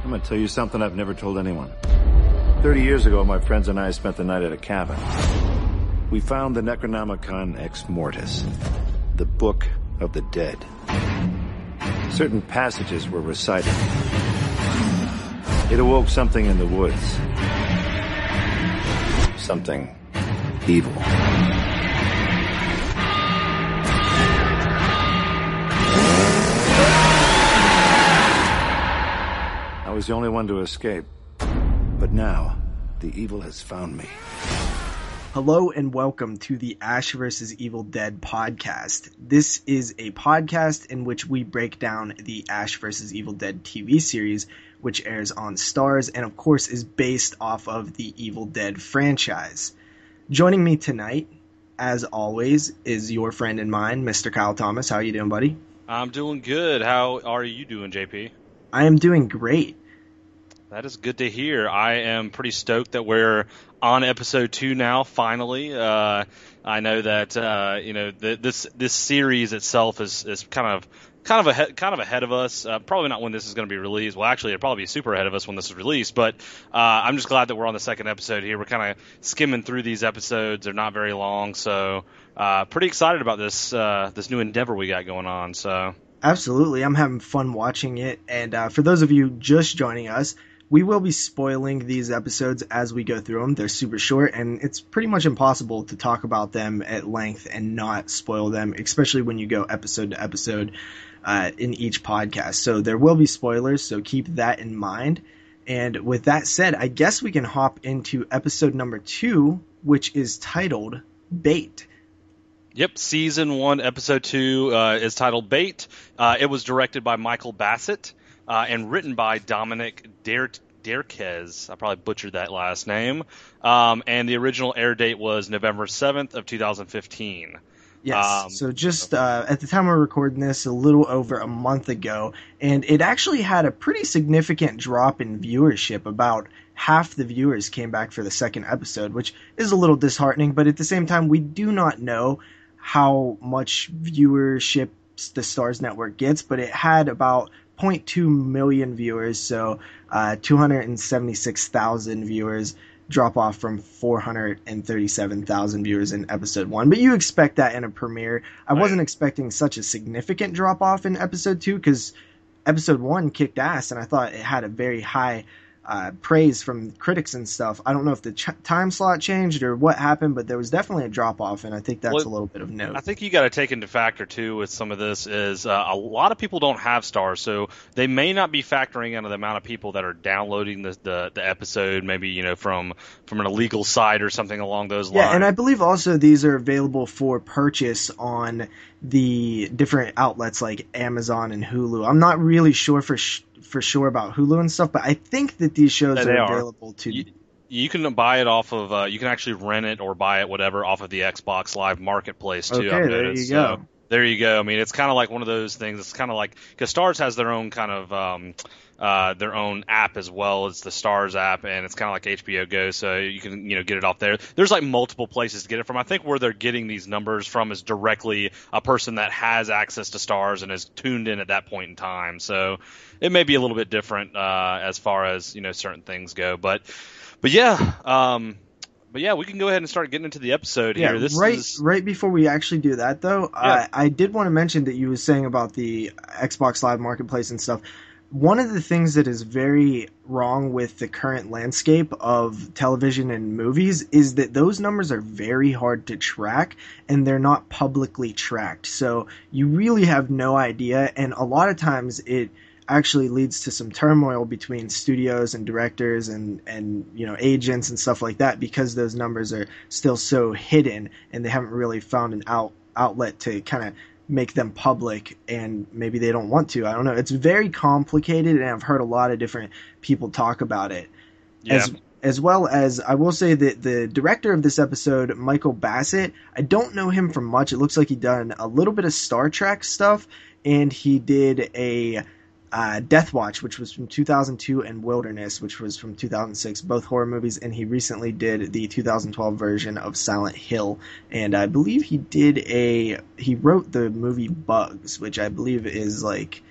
I'm gonna tell you something I've never told anyone. 30 years ago, my friends and I spent the night at a cabin. We found the Necronomicon Ex Mortis, the Book of the Dead. Certain passages were recited. It awoke something in the woods. Something evil. I was the only one to escape. But now, the evil has found me. Hello and welcome to the Ash vs. Evil Dead podcast. This is a podcast in which we break down the Ash vs. Evil Dead TV series, which airs on Starz and of course is based off of the Evil Dead franchise. Joining me tonight, as always, is your friend and mine, Mr. Kyle Thomas. How are you doing, buddy? I'm doing good. How are you doing, JP? I am doing great. That is good to hear. I am pretty stoked that we're on episode 2 now. Finally, I know that this series itself is kind of ahead of us. Probably not when this is going to be released. Well, actually, it'll probably be super ahead of us when this is released. But I'm just glad that we're on the second episode here. We're kind of skimming through these episodes. They're not very long, so pretty excited about this new endeavor we got going on. So absolutely, I'm having fun watching it. And for those of you just joining us, we will be spoiling these episodes as we go through them. They're super short, and it's pretty much impossible to talk about them at length and not spoil them, especially when you go episode to episode in each podcast. So there will be spoilers, so keep that in mind. And with that said, I guess we can hop into episode number 2, which is titled Bait. Yep, season 1, episode 2 is titled Bait. It was directed by Michael Bassett. And written by Dominic Derquez. I probably butchered that last name. And the original air date was November 7th of 2015. Yes, so just at the time we're recording this, a little over a month ago, and it actually had a pretty significant drop in viewership. About half the viewers came back for the second episode, which is a little disheartening, but at the same time, we do not know how much viewership the Starz network gets, but it had about 0.2 million viewers, so 276,000 viewers, drop off from 437,000 viewers in episode 1. But you expect that in a premiere. I wasn't expecting such a significant drop off in episode 2 because episode 1 kicked ass, and I thought it had a very high praise from critics and stuff. I don't know if the time slot changed or what happened, but there was definitely a drop off, and I think that's a little bit of note. I think you got to take into factor too with some of this is a lot of people don't have Starz, so they may not be factoring into the amount of people that are downloading the episode, maybe from an illegal site or something along those lines. Yeah, and I believe also these are available for purchase on the different outlets like Amazon and Hulu. I'm not really sure for sure about Hulu and stuff, but I think that these shows are available to. You can buy it off of. You can actually rent it or buy it, whatever, off of the Xbox Live Marketplace too. Okay, there you go. So, there you go. I mean, it's kind of like one of those things. It's kind of like because Starz has their own kind of their own app as well. It's the Starz app, and it's kind of like HBO Go, so you can get it off there. There's like multiple places to get it from. I think where they're getting these numbers from is directly a person that has access to Starz and is tuned in at that point in time. So it may be a little bit different as far as certain things go, but yeah. But yeah, we can go ahead and start getting into the episode here. Right before we actually do that, though, yeah. I did want to mention that you were saying about the Xbox Live Marketplace and stuff. One of the things that is very wrong with the current landscape of television and movies is that those numbers are very hard to track, and they're not publicly tracked. So you really have no idea, and a lot of times it actually leads to some turmoil between studios and directors and agents and stuff like that because those numbers are still so hidden and they haven't really found an outlet to kind of make them public, and maybe they don't want to. I don't know. It's very complicated, and I've heard a lot of different people talk about it. Yeah. As well as I will say that the director of this episode, Michael Bassett, I don't know him from much. It looks like he done a little bit of Star Trek stuff, and he did a Death Watch, which was from 2002, and Wilderness, which was from 2006, both horror movies, and he recently did the 2012 version of Silent Hill, and I believe he wrote the movie Bugs, which I believe is like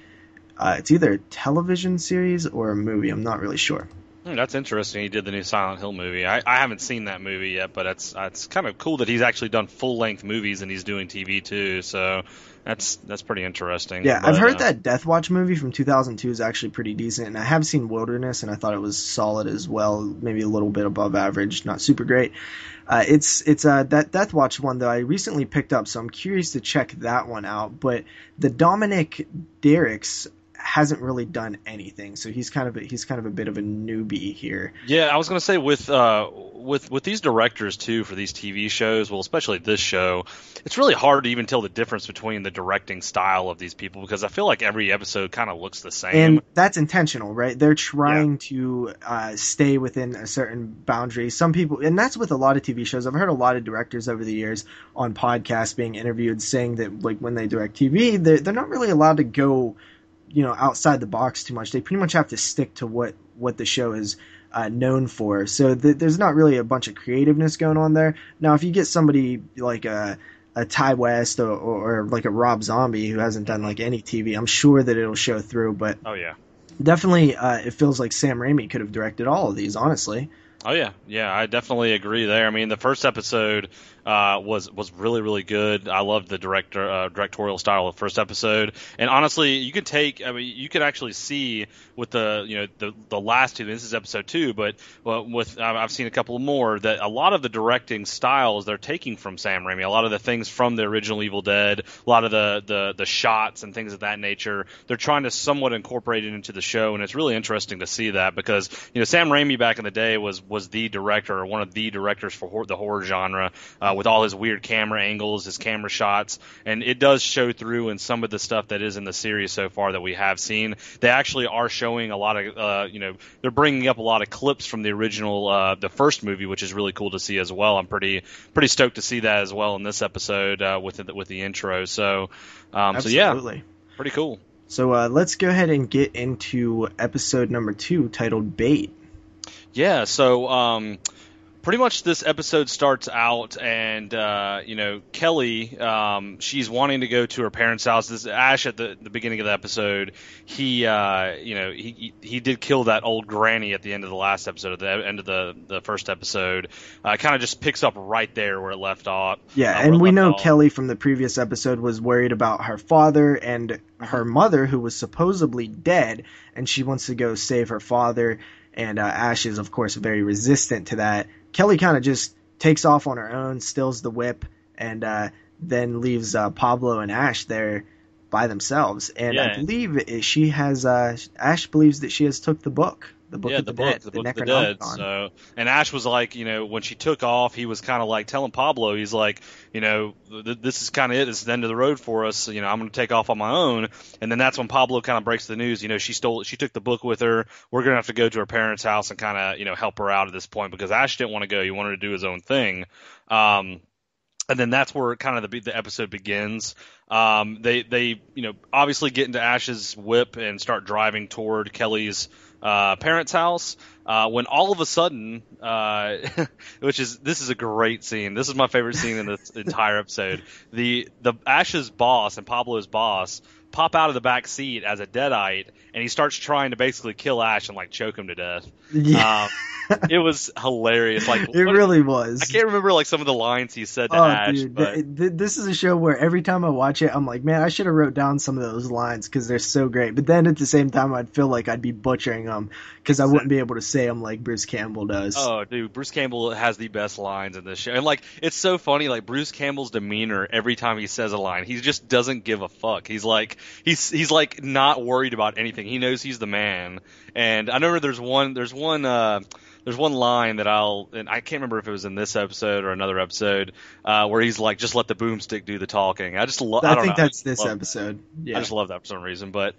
It's either a television series or a movie. I'm not really sure. That's interesting. He did the new Silent Hill movie. I haven't seen that movie yet, but it's kind of cool that he's actually done full-length movies and he's doing TV too. So that's pretty interesting. Yeah, but, I've heard that Death Watch movie from 2002 is actually pretty decent, and I have seen Wilderness, and I thought it was solid as well, maybe a little bit above average, not super great. It's that Death Watch one, though, I recently picked up, so I'm curious to check that one out. But the Dominic Derricks hasn't really done anything, so he's kind of a bit of a newbie here. Yeah, I was going to say with these directors too for these TV shows, well, especially this show, it's really hard to even tell the difference between the directing style of these people because I feel like every episode kind of looks the same. And that's intentional, right? They're trying to stay within a certain boundary. Some people, and that's with a lot of TV shows. I've heard a lot of directors over the years on podcasts being interviewed saying that like when they direct TV, they're not really allowed to go, outside the box too much. They pretty much have to stick to what the show is known for. So there's not really a bunch of creativeness going on there. Now, if you get somebody like a Ty West or like a Rob Zombie who hasn't done like any TV, I'm sure that it'll show through. But oh yeah, definitely, it feels like Sam Raimi could have directed all of these, honestly. Oh yeah, I definitely agree there. I mean, the first episode was really really good. I loved the directorial style of the first episode, and honestly, you could actually see with the last two. This is episode 2, but I've seen a couple more that a lot of the directing styles they're taking from Sam Raimi. A lot of the things from the original Evil Dead, a lot of the shots and things of that nature, they're trying to somewhat incorporate it into the show, and it's really interesting to see that because Sam Raimi back in the day was the director or one of the directors for the horror genre with all his weird camera angles, his camera shots, and it does show through in some of the stuff that is in the series so far that we have seen. They actually are showing a lot of, they're bringing up a lot of clips from the original, the first movie, which is really cool to see as well. I'm pretty stoked to see that as well in this episode with the intro. So, Absolutely. So yeah, pretty cool. So let's go ahead and get into episode number 2 titled Bait. Yeah, so pretty much this episode starts out and, Kelly, she's wanting to go to her parents' house. This Ash at the beginning of the episode, he did kill that old granny at the end of the last episode, at the end of the first episode. Kind of just picks up right there where it left off. Yeah, and we know Kelly from the previous episode was worried about her father and her mother, who was supposedly dead, and she wants to go save her father. And Ash is, of course, very resistant to that. Kelly kind of just takes off on her own, steals the whip, and then leaves Pablo and Ash there by themselves. And I believe Ash believes that she has took the book. The Book of the Dead. The Book of the Dead. So, and Ash was like, when she took off, he was kind of like telling Pablo, he's like, this is kind of it. This is the end of the road for us. I'm going to take off on my own. And then that's when Pablo kind of breaks the news. She took the book with her. We're going to have to go to her parents' house and kind of, help her out at this point because Ash didn't want to go. He wanted to do his own thing. And then that's where kind of the episode begins. They obviously get into Ash's whip and start driving toward Kelly's parents' house when all of a sudden, this is a great scene. This is my favorite scene in this entire episode. The Ash's boss and Pablo's boss pop out of the back seat as a deadite, and he starts trying to basically kill Ash and like choke him to death. Yeah. It was hilarious. Like it really was. I can't remember like some of the lines he said to Ash. Dude, but this is a show where every time I watch it, I'm like, man, I should have wrote down some of those lines because they're so great. But then at the same time, I'd feel like I'd be butchering them because I wouldn't be able to say them like Bruce Campbell does. Oh, dude, Bruce Campbell has the best lines in this show, and like it's so funny. Like Bruce Campbell's demeanor every time he says a line, he just doesn't give a fuck. He's like like not worried about anything. He knows he's the man. And I remember there's one line that I can't remember if it was in this episode or another episode, where he's like, just let the boomstick do the talking. I think that's this episode. Yeah. I just love that for some reason. But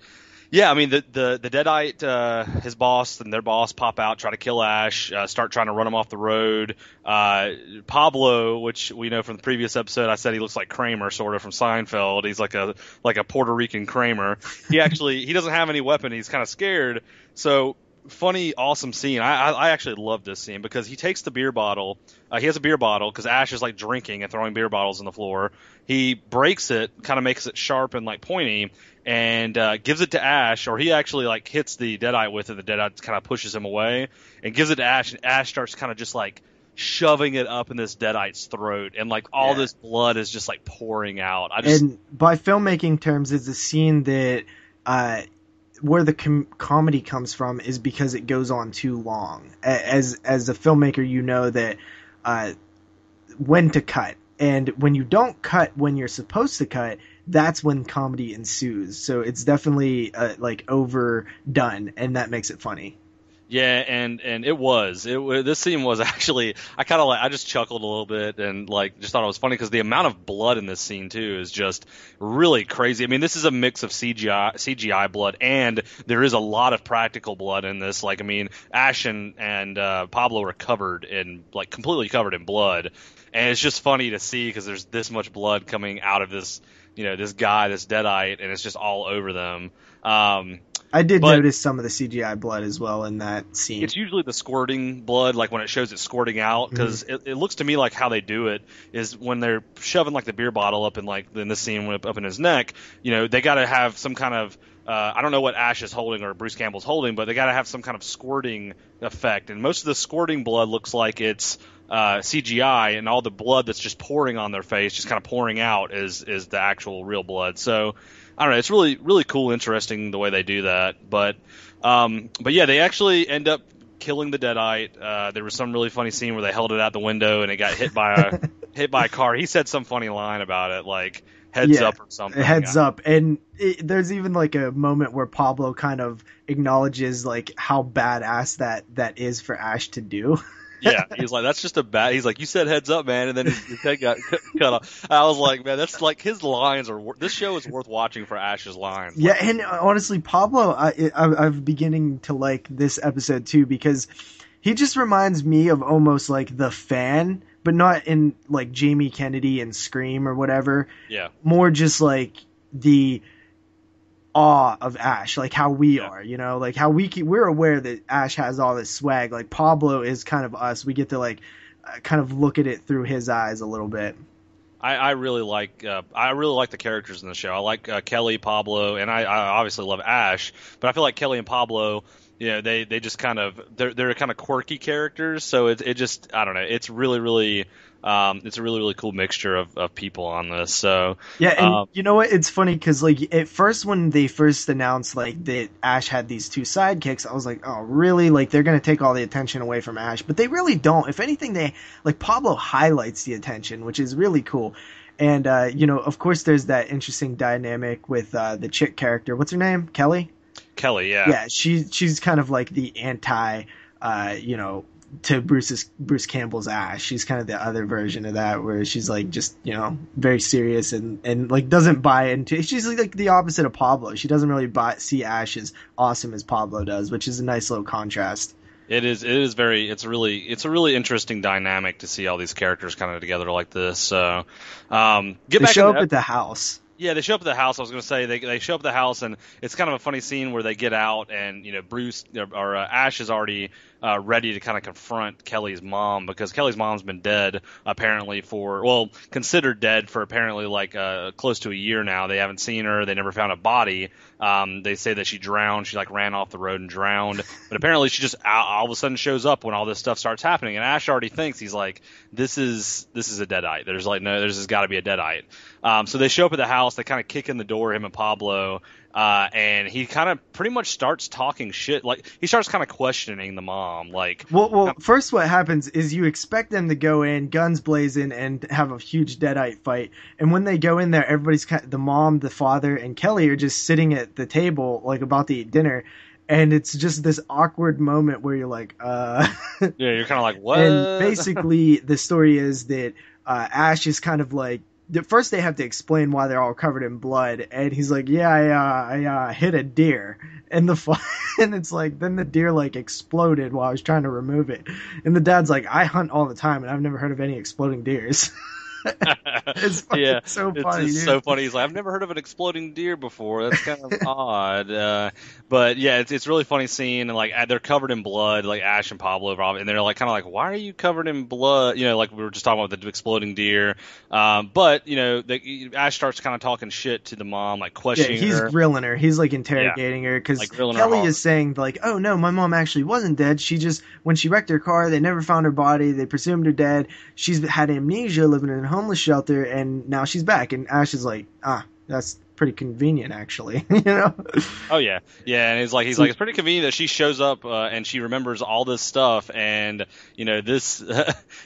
yeah, I mean, the Deadite, his boss and their boss pop out, try to kill Ash, start trying to run him off the road. Pablo, which we know from the previous episode, I said he looks like Kramer, sort of, from Seinfeld. He's like a Puerto Rican Kramer. He doesn't have any weapon. He's kind of scared. So funny, awesome scene. I actually love this scene because he takes the beer bottle. He has a beer bottle because Ash is like drinking and throwing beer bottles on the floor. He breaks it, kind of makes it sharp and like pointy, and gives it to Ash, or he actually like hits the Deadite with it. The Deadite kind of pushes him away and gives it to Ash, and Ash starts kind of just like shoving it up in this Deadite's throat, and like all this blood is just like pouring out. And by filmmaking terms, it's a scene that where the comedy comes from is because it goes on too long. As a filmmaker, you know that when to cut, and when you don't cut when you're supposed to cut, that's when comedy ensues. So it's definitely like overdone, and that makes it funny. Yeah, and this scene was actually, I just chuckled a little bit and like just thought it was funny because the amount of blood in this scene too is just really crazy. I mean, this is a mix of CGI blood, and there is a lot of practical blood in this. Like, I mean, Ash and Pablo are completely covered in blood, and it's just funny to see because there's this much blood coming out of this, this guy, this Deadite, and it's just all over them. I did notice some of the CGI blood as well in that scene. It's usually the squirting blood, like when it shows it squirting out, because it looks to me like how they do it is when they're shoving like the beer bottle up in this scene up in his neck. They got to have some kind of I don't know what Ash is holding or Bruce Campbell's holding, but they got to have some kind of squirting effect. And most of the squirting blood looks like it's CGI, and all the blood that's just pouring on their face, just kind of pouring out, is the actual real blood. So I don't know. It's really, really cool, interesting the way they do that. But yeah, they actually end up killing the Deadite. There was some really funny scene where they held it out the window and it got hit by a car. He said some funny line about it, like heads up or something. Heads up. And there's even like a moment where Pablo kind of acknowledges like how badass that is for Ash to do. Yeah, he's like, that's just he's like, you said heads up, man, and then his head got cut off. I was like, man, that's like, his lines this show is worth watching for Ash's lines. Yeah, and honestly, Pablo, I'm beginning to like this episode too, because he just reminds me of almost like the Fan, but not in like Jamie Kennedy and Scream or whatever. Yeah. More just like the awe of Ash, like how we are, like how we're aware that Ash has all this swag. Like Pablo is kind of us. We get to like kind of look at it through his eyes a little bit. I really like the characters in the show. I like Kelly, Pablo, and I obviously love Ash, but I feel like Kelly and Pablo, they just kind of they're kind of quirky characters. So it just, I don't know. It's really, really. It's a really, really cool mixture of people on this. So yeah, and you know what? It's funny because like at first when they first announced like that Ash had these two sidekicks, I was like, oh really? Like they're gonna take all the attention away from Ash, but they really don't. If anything, they like Pablo highlights the attention, which is really cool. And of course, there's that interesting dynamic with the chick character. What's her name? Kelly. Kelly, yeah. Yeah, she's kind of like the anti, to Bruce Campbell's Ash. She's kind of the other version of that, where she's like just very serious and like doesn't buy into. She's like the opposite of Pablo. She doesn't really see Ash as awesome as Pablo does, which is a nice little contrast. It is it's a really interesting dynamic to see all these characters kind of together like this. So they show up at the house. Yeah, they show up at the house. I was going to say they show up at the house, and it's kind of a funny scene where they get out, and Bruce or Ash is already ready to kind of confront Kelly's mom, because Kelly's mom's been dead apparently considered dead for apparently like close to a year now. They haven't seen her. They never found a body. They say that she drowned. She like ran off the road and drowned. But apparently she just all of a sudden shows up when all this stuff starts happening. And Ash already thinks, he's like, this is a Deadite. There's got to be a Deadite. So they show up at the house. They kind of kick in the door, him and Pablo. And he kind of pretty much starts talking shit. Like he starts kind of questioning the mom. Like, well, first what happens is you expect them to go in, guns blazing, and have a huge Deadite fight. And when they go in there, everybody's the mom, the father, and Kelly are just sitting at the table, like about to eat dinner. And it's just this awkward moment where you're like, yeah, you're kind of like, what? And basically, the story is that Ash is kind of like, first they have to explain why they're all covered in blood, and he's like, yeah, I hit a deer, and and it's like, then the deer like exploded while I was trying to remove it, and the dad's like, I hunt all the time, and I've never heard of any exploding deers. It's fucking Yeah, so it's funny, just dude. so funny. He's like, I've never heard of an exploding deer before. That's kind of odd. But yeah, it's really funny scene, and like they're covered in blood, like Ash and Pablo, and they're like kind of like, why are you covered in blood? You know, like we were just talking about the exploding deer. But you know, Ash starts kind of talking shit to the mom, like Yeah, questioning he's her. grilling her. He's like Yeah, interrogating her because like grilling her Kelly hard. is saying like, "Oh no, my mom actually wasn't dead. She just when she wrecked her car, they never found her body. They presumed her dead. She's had amnesia, living in a homeless shelter, and now she's back." And Ash is like, that's pretty convenient, actually." You know? Oh yeah, yeah, and he's like it's pretty convenient that she shows up and she remembers all this stuff, and you know this,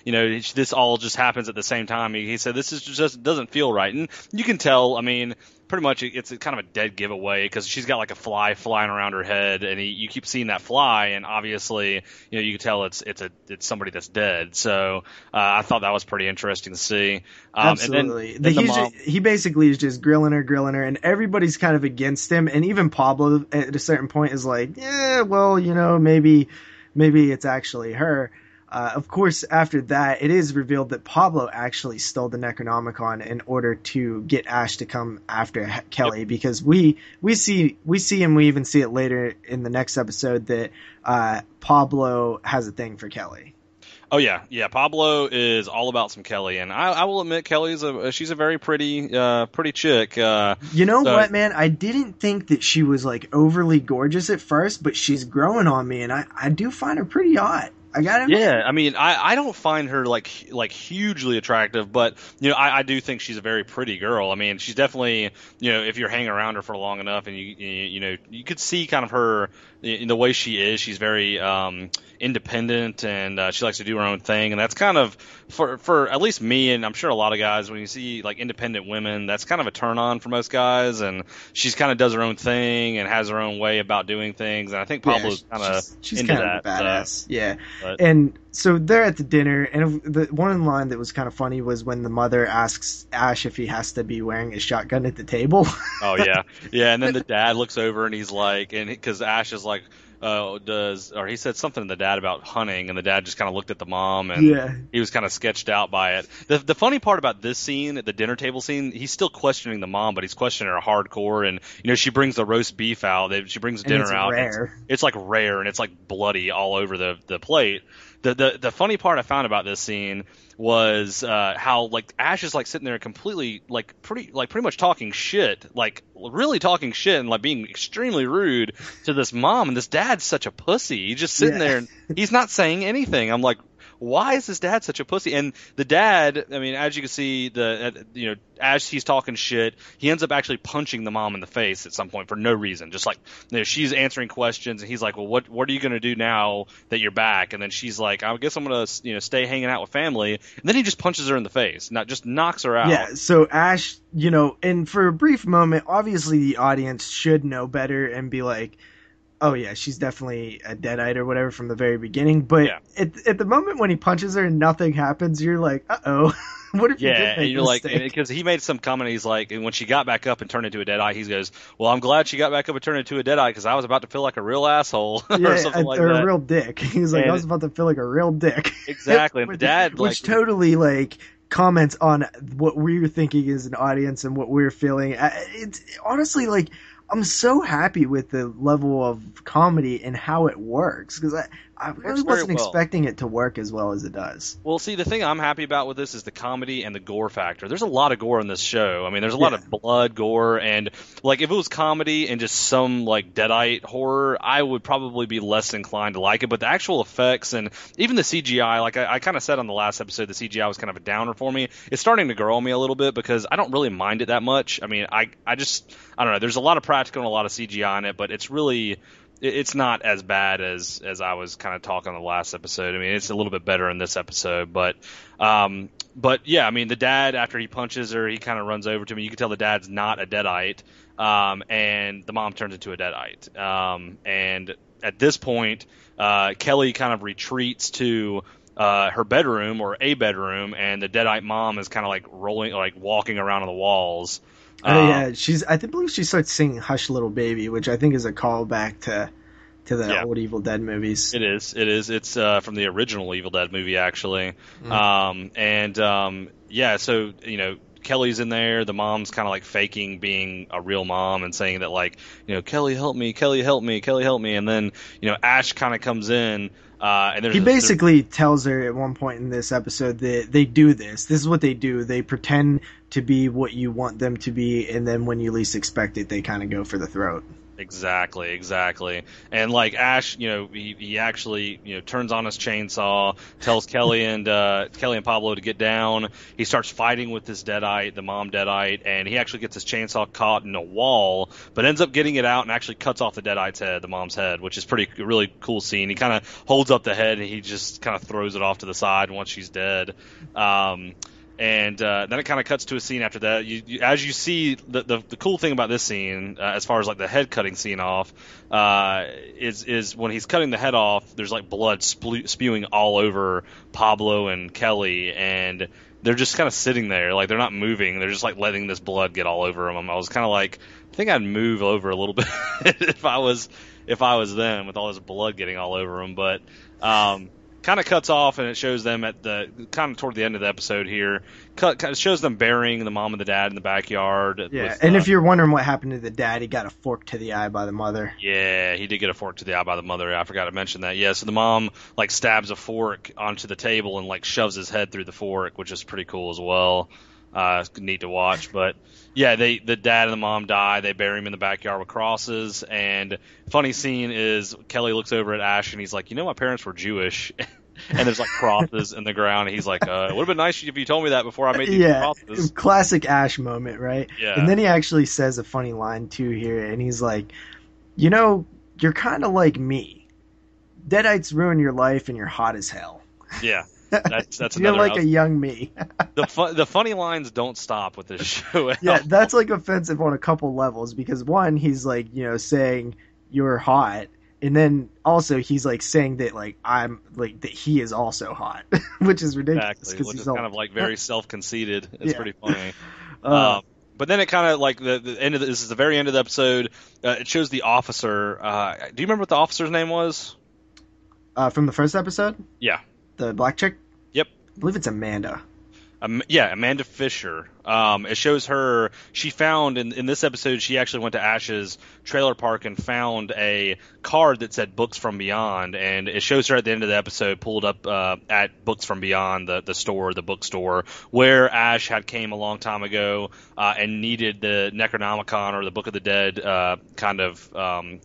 you know this all just happens at the same time. He said this is just doesn't feel right, and you can tell. I mean, pretty much it's kind of a dead giveaway because she's got like a fly flying around her head, and you keep seeing that fly, and obviously you know you can tell it's somebody that's dead. So I thought that was pretty interesting to see. Absolutely. And then the mom. He basically is just grilling her, and everybody's kind of against him. And even Pablo at a certain point is like, yeah, well, you know, maybe it's actually her. Of course, after that, it is revealed that Pablo actually stole the Necronomicon in order to get Ash to come after Kelly, Yep. because we see him. We even see it later in the next episode that Pablo has a thing for Kelly. Oh yeah. Pablo is all about some Kelly, and I will admit she's a very pretty chick. You know what, man? I didn't think that she was like overly gorgeous at first, but she's growing on me, and I do find her pretty hot. I gotta admit. Yeah, I mean, I don't find her like hugely attractive, but you know, I do think she's a very pretty girl. I mean, she's definitely, you know, if you're hanging around her for long enough, and you know, you could see kind of her in the way she is. She's very independent, and she likes to do her own thing, and that's kind of for at least me, and I'm sure a lot of guys, when you see like independent women, that's kind of a turn on for most guys. And she's kind of does her own thing and has her own way about doing things, and I think Pablo's kind of she's into kind of that. a badass. Yeah. But, And so they're at the dinner, and the one line that was kind of funny was when the mother asks Ash if he has to be wearing a shotgun at the table. oh yeah, and then the dad looks over and he's like, and because Ash is like, or he said something to the dad about hunting, and the dad just kind of looked at the mom, and Yeah. he was kind of sketched out by it. The funny part about this scene, the dinner table scene, he's still questioning the mom, but he's questioning her hardcore, and you know she brings the roast beef out, she brings And dinner it's out, rare. it's like rare, and it's like bloody all over the plate. The funny part I found about this scene was how like Ash is like sitting there completely pretty much talking shit, like really talking shit, and like being extremely rude to this mom, and this dad's such a pussy. He's just sitting there and he's not saying anything. I'm like, why is this dad such a pussy? And the dad, I mean, as you can see, you know, as he's talking shit, he ends up actually punching the mom in the face at some point for no reason. Just like, you know, she's answering questions, and he's like, well, what are you going to do now that you're back? And then she's like, I guess I'm going to, you know, stay hanging out with family. And then he just punches her in the face, not just knocks her out. Yeah, so Ash, you know, and for a brief moment, obviously the audience should know better and be like, oh yeah, she's definitely a deadite or whatever from the very beginning. But at the moment when he punches her and nothing happens, you're like, uh-oh. What if you did make and you're a like, mistake? because he made some comment, he's like, and when she got back up and turned into a deadite, he goes, well, I'm glad she got back up and turned into a deadite because I was about to feel like a real asshole or something like that. Or a real dick. He's like, I was about to feel like a real dick. Exactly. And the dad, which totally like comments on what we're thinking as an audience and what we're feeling. It's honestly like, I'm so happy with the level of comedy and how it works, because I really wasn't expecting it to work as well as it does. Well, see, the thing I'm happy about with this is the comedy and the gore factor. There's a lot of gore in this show. I mean, there's a lot of blood, gore, and like if it was comedy and just some like deadite horror, I would probably be less inclined to like it. But the actual effects and even the CGI, like I kind of said on the last episode, the CGI was kind of a downer for me. It's starting to grow on me a little bit because I don't really mind it that much. I mean, I don't know. There's a lot of practical and a lot of CGI in it, but it's not as bad as I was kind of talking on the last episode. I mean, it's a little bit better in this episode, but yeah, I mean, the dad, after he punches her, he kind of runs over to me. You can tell the dad's not a deadite, and the mom turns into a deadite. And at this point, Kelly kind of retreats to her bedroom or a bedroom, and the deadite mom is kind of like walking around on the walls. Yeah, I believe she starts singing "Hush, Little Baby," which I think is a callback to the Yeah. old Evil Dead movies. It is. It's from the original Evil Dead movie, actually. Yeah, so, Kelly's in there. The mom's kind of like faking being a real mom and saying that, like, Kelly, help me, Kelly, help me, Kelly, help me. And then, Ash kind of comes in. And he basically tells her at one point in this episode that they do this. This is what they do. They pretend to be what you want them to be, and then when you least expect it, they kind of go for the throat. Exactly. And like Ash, he actually, turns on his chainsaw, tells Kelly and Pablo to get down. He starts fighting with this Deadite, the mom Deadite, and he actually gets his chainsaw caught in a wall, but ends up getting it out and actually cuts off the Deadite's head, the mom's head, which is really cool scene. He kind of holds up the head and he just kind of throws it off to the side once she's dead. And then it kind of cuts to a scene after that. As you see, the cool thing about this scene, as far as like the head cutting scene off, is when he's cutting the head off, there's like blood spewing all over Pablo and Kelly, and they're just kind of sitting there, like they're not moving. They're just like letting this blood get all over them. I was kind of like, I think I'd move over a little bit if I was them, with all this blood getting all over them, but. Kind of cuts off, and it shows them at the kind of toward the end of the episode here. Kind of shows them burying the mom and the dad in the backyard. Yeah, and if you're wondering what happened to the dad, he got a fork to the eye by the mother. Yeah, he did get a fork to the eye by the mother. I forgot to mention that. Yeah, so the mom like stabs a fork onto the table and like shoves his head through the fork, which is pretty cool as well. It's neat to watch, but yeah, the dad and the mom die. They bury him in the backyard with crosses. And funny scene is Kelly looks over at Ash and he's like, my parents were Jewish. And there's like crosses in the ground. And he's like, it would have been nice if you told me that before I made these crosses. Classic Ash moment, right? Yeah. And then he actually says a funny line too here, and he's like, you're kind of like me. Deadites ruin your life, and you're hot as hell. Yeah. That's You're like a young me. The funny lines don't stop with this show. Yeah, that's like offensive on a couple levels, because one, he's like, saying you're hot, and then also he's like saying that like I'm like that he is also hot, which is ridiculous. Exactly, which is kind of like very self-conceited. It's pretty funny. But then it kind of like the end of this is the very end of the episode. It shows the officer. Do you remember what the officer's name was? From the first episode? Yeah. The black chick? Yep. I believe it's Amanda. Yeah, Amanda Fisher. It shows her. She found in this episode. She actually went to Ash's trailer park and found a card that said "Books from Beyond," and it shows her at the end of the episode pulled up at Books from Beyond, the store, the bookstore, where Ash had came a long time ago and needed the Necronomicon or the Book of the Dead kind of.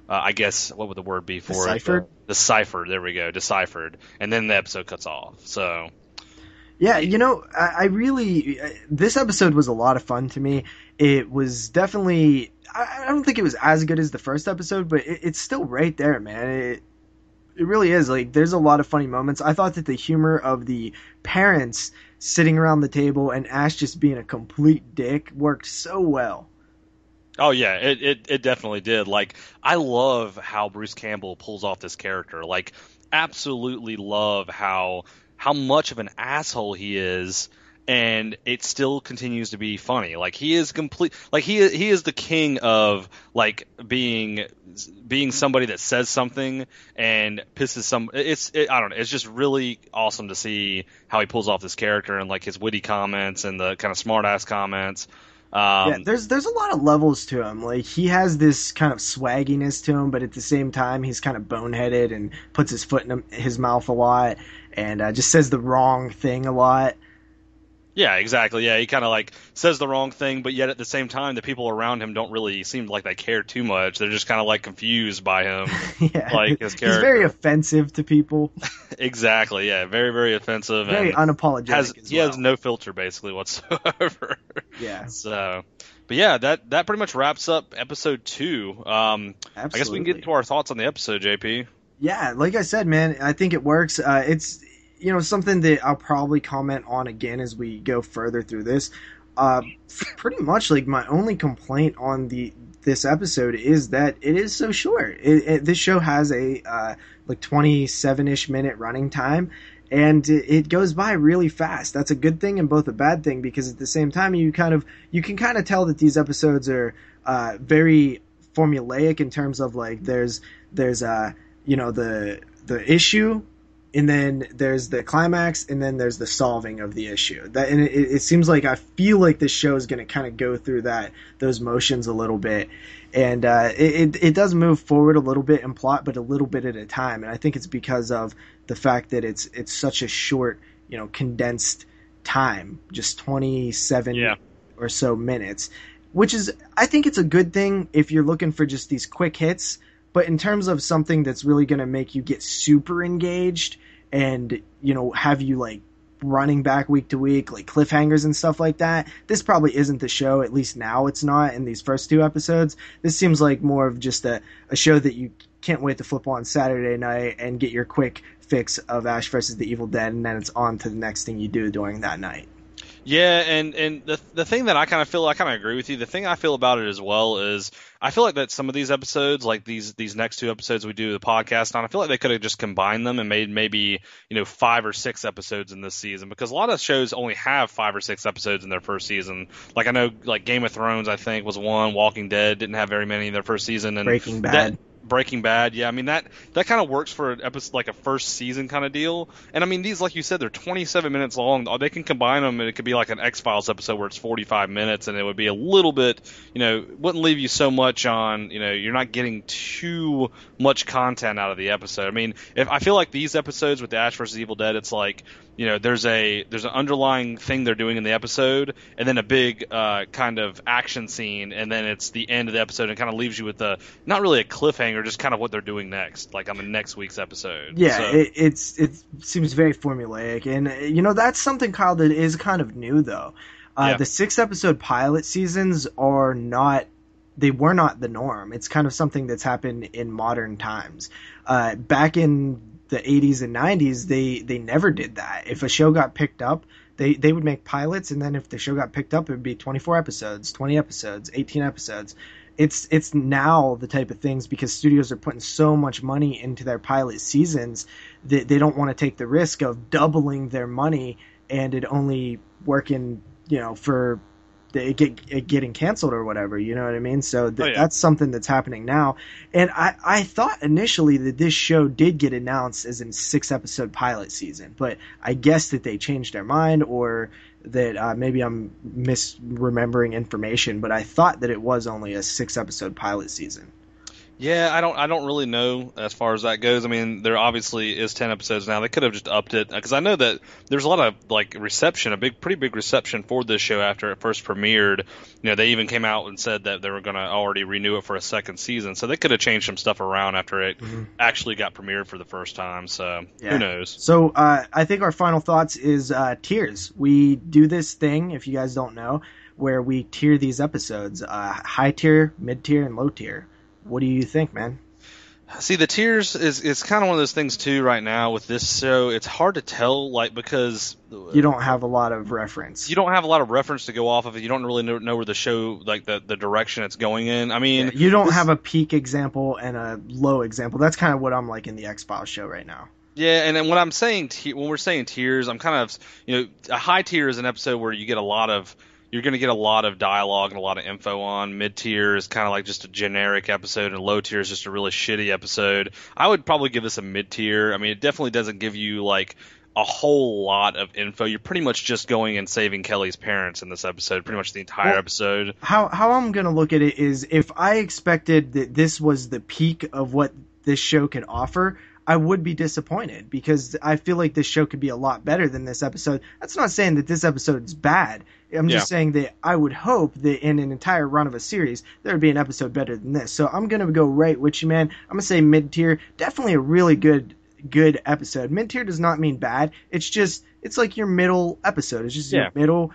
I guess what would the word be for Deciphered? it? Deciphered. There we go. Deciphered. And then the episode cuts off. So. Yeah, I really this episode was a lot of fun to me. It was definitely I don't think it was as good as the first episode, but it's still right there, man. It really is. Like, there's a lot of funny moments. I thought that the humor of the parents sitting around the table and Ash just being a complete dick worked so well. Oh yeah, it definitely did. Like, I love how Bruce Campbell pulls off this character. Like, absolutely love how much of an asshole he is, and it still continues to be funny. Like, he is he is the king of like being somebody that says something and pisses some. I don't know. It's just really awesome to see how he pulls off this character and like his witty comments and the kind of smart ass comments. Yeah, there's a lot of levels to him. Like, he has this kind of swagginess to him, but at the same time, he's kind of boneheaded and puts his foot in his mouth a lot and just says the wrong thing a lot. Yeah, exactly. Yeah, he kind of like says the wrong thing, but yet at the same time, the people around him don't really seem like they care too much. They're just kind of like confused by him, yeah. Like his character. He's very offensive to people. Exactly. Yeah, very, very offensive. Very unapologetic. He has no filter basically whatsoever. Yeah. So, but yeah, that pretty much wraps up episode 2. Absolutely. I guess we can get into our thoughts on the episode, JP. Yeah, like I said, man, I think it works. It's something that I'll probably comment on again as we go further through this. Pretty much, like, my only complaint on this episode is that it is so short. This show has a like 27-ish minute running time, and it goes by really fast. That's a good thing and both a bad thing, because at the same time you can kind of tell that these episodes are very formulaic in terms of like there's there's the issue, and then there's the climax, and then there's the solving of the issue. And it seems like, I feel like this show is going to kind of go through those motions a little bit, and it does move forward a little bit in plot, but a little bit at a time. And I think it's because of the fact that it's such a short, condensed time, just 27 or so minutes, which is, I think it's a good thing if you're looking for just these quick hits. But in terms of something that's really going to make you get super engaged and, have you like running back week to week, like cliffhangers and stuff like that, this probably isn't the show. At least now it's not in these first 2 episodes. This seems like more of just a show that you can't wait to flip on Saturday night and get your quick fix of Ash versus the Evil Dead, and then it's on to the next thing you do during that night. Yeah, and the thing that I kind of agree with you. The thing I feel about it as well is I feel like that some of these episodes, like these next 2 episodes we do the podcast on, I feel like they could have just combined them and made maybe 5 or 6 episodes in this season, because a lot of shows only have 5 or 6 episodes in their first season. Like I know, like Game of Thrones, I think was one. Walking Dead didn't have very many in their first season, and Breaking Bad, yeah. I mean, that kind of works for an episode, like a first season kind of deal. And I mean, these, like you said, they're 27 minutes long. They can combine them, and it could be like an X-Files episode where it's 45 minutes, and it would be a little bit, wouldn't leave you so much on, you're not getting too much content out of the episode. I mean, I feel like these episodes with the Ash vs. Evil Dead, it's like, there's an underlying thing they're doing in the episode, and then a big kind of action scene, and then it's the end of the episode, and kind of leaves you with not really a cliffhanger, just kind of what they're doing next, like on the next week's episode. Yeah, so. It seems very formulaic, and that's something, Kyle, that is kind of new though. The 6-episode pilot seasons were not the norm. It's kind of something that's happened in modern times. Back in the 80s and 90s, they never did that. If a show got picked up, they would make pilots, and then if the show got picked up, it would be 24 episodes, 20 episodes, 18 episodes. It's now the type of things, because studios are putting so much money into their pilot seasons that they don't want to take the risk of doubling their money and it only working, for it getting canceled or whatever, you know what I mean? So that's something that's happening now. And I thought initially that this show did get announced as a 6-episode pilot season, but I guess that they changed their mind, or that maybe I'm misremembering information, but I thought that it was only a 6-episode pilot season. Yeah, I don't really know as far as that goes. I mean, there obviously is 10 episodes now. They could have just upped it, because I know that there's a lot of like reception, pretty big reception for this show after it first premiered. They even came out and said that they were going to already renew it for a second season. So they could have changed some stuff around after it actually got premiered for the first time. So who knows? So I think our final thoughts is tiers. We do this thing, if you guys don't know, where we tier these episodes: high tier, mid tier, and low tier. What do you think, man? See, the tiers is kind of one of those things too right now with this show. It's hard to tell, because you don't have a lot of reference. You don't have a lot of reference to go off of. You don't really know where the show, like the direction it's going in. I mean, you don't have a peak example and a low example. That's kind of what I'm like in the X-Files show right now. Yeah, and then when I'm saying when we're saying tiers, I'm kind of a high tier is an episode where you get you're going to get a lot of dialogue and a lot of info on. Mid-tier is kind of like just a generic episode, and low-tier is just a really shitty episode. I would probably give this a mid-tier. I mean, it definitely doesn't give you, like, a whole lot of info. You're pretty much just going and saving Kelly's parents in this episode, pretty much the entire episode. How I'm going to look at it is, if I expected that this was the peak of what this show could offer, I would be disappointed, because I feel like this show could be a lot better than this episode. That's not saying that this episode is bad. I'm just saying that I would hope that in an entire run of a series, there would be an episode better than this. So I'm going to go right with you, man. I'm going to say mid-tier. Definitely a really good episode. Mid-tier does not mean bad. It's like your middle episode. It's just your middle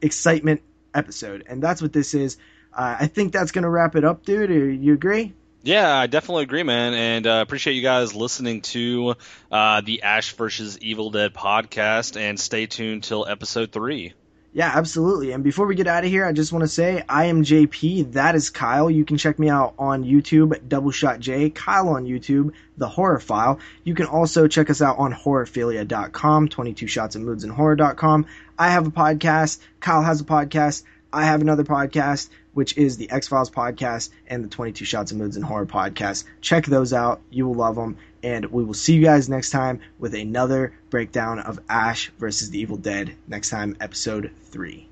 excitement episode. And that's what this is. I think that's going to wrap it up, dude. You agree? Yeah, I definitely agree, man, and appreciate you guys listening to the Ash vs. Evil Dead podcast, and stay tuned till episode 3. Yeah, absolutely. And before we get out of here, I just want to say I am JP. That is Kyle. You can check me out on YouTube at DoubleshotJ. Kyle on YouTube, The Horror File. You can also check us out on horrorphilia.com, 22 shots of moods and horror.com. I have a podcast. Kyle has a podcast. I have another podcast, which is the X-Files podcast and the 22 Shots of Moods and Horror podcast. Check those out. You will love them. And we will see you guys next time with another breakdown of Ash versus the Evil Dead. Next time, episode 3.